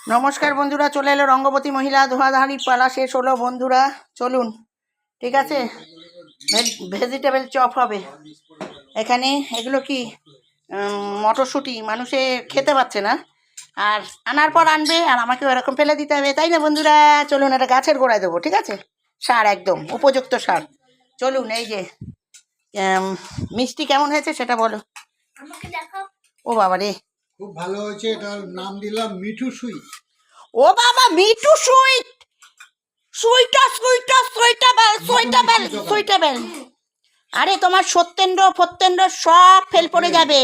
নমস্কার বন্ধুরা, চলে এলো রঙ্গবতী মহিলা ধোয়াধাড়ির পালা শেষ হলো বন্ধুরা। চলুন, ঠিক আছে। ভেজিটেবল চপ হবে এখানে। এগুলো কি মটরশুঁটি, মানুষে খেতে পাচ্ছে না, আর আনার পর আনবে আর আমাকে ওরকম ফেলে দিতে হবে, তাই না বন্ধুরা? চলুন, এটা গাছের গোড়ায় দেবো, ঠিক আছে? সার, একদম উপযুক্ত সার। চলুন, এই যে মিষ্টি কেমন হয়েছে সেটা বলো। ও বাবা রে, খুব ভালো হয়েছে। এটার নাম দিলাম মিঠু সুইট। ও বাবা, মিঠু সুইট, সুইটাবেল। আরে তোমার সত্যেন্দ্র ফত্যেন্দ্র সব ফেল পড়ে যাবে।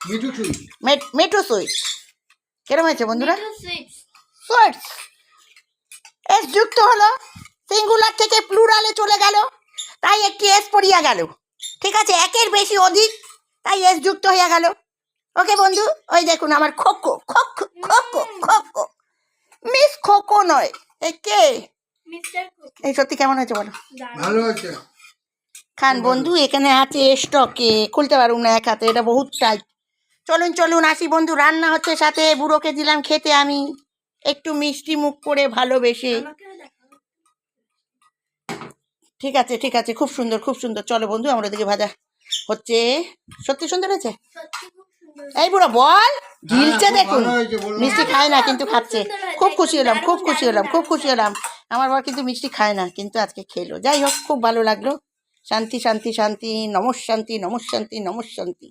মিঠু সুইট, মিঠু সুইট কিরম হয়েছে বন্ধুরা? সুইটস এস যুক্ত হলো, সিঙ্গুলার থেকে প্লুরালে চলে গেল, তাই একটি এস পড়িয়া গেল, ঠিক আছে? একের বেশি অধিক, তাই এস যুক্ত হইয়া গেল। ওকে বন্ধু, ওই দেখুন আমার খোকো খোকো খোকো খোকো, মিস খোকো নয়, কে? এই সত্যি কেমন হয়েছে বলো? ভালো হয়েছে। খান বন্ধু, এখানে আছে স্টকে, খুলতে পারুন না এক হাতে, এটা বহুত টাইট। চলুন চলুন আসি বন্ধু, রান্না হচ্ছে, সাথে বুড়োকে দিলাম খেতে আমি একটু মিষ্টি মুখ করে ভালোবেসে। ঠিক আছে ঠিক আছে, খুব সুন্দর খুব সুন্দর। চলো বন্ধু, আমার ওদিকে ভাজা হচ্ছে। সত্যি সুন্দর হয়েছে। এই বুড়ো বল, ঢিলছে দেখুন। মিষ্টি খায় না কিন্তু খাচ্ছে। খুব খুশি হলাম, খুব খুশি হলাম, খুব খুশি হলাম। আমার বর কিন্তু মিষ্টি খায় না, কিন্তু আজকে খেলো। যাই হোক, খুব ভালো লাগলো। শান্তি শান্তি শান্তি, নমঃ শান্তি, নমঃ শান্তি, নমঃ শান্তি।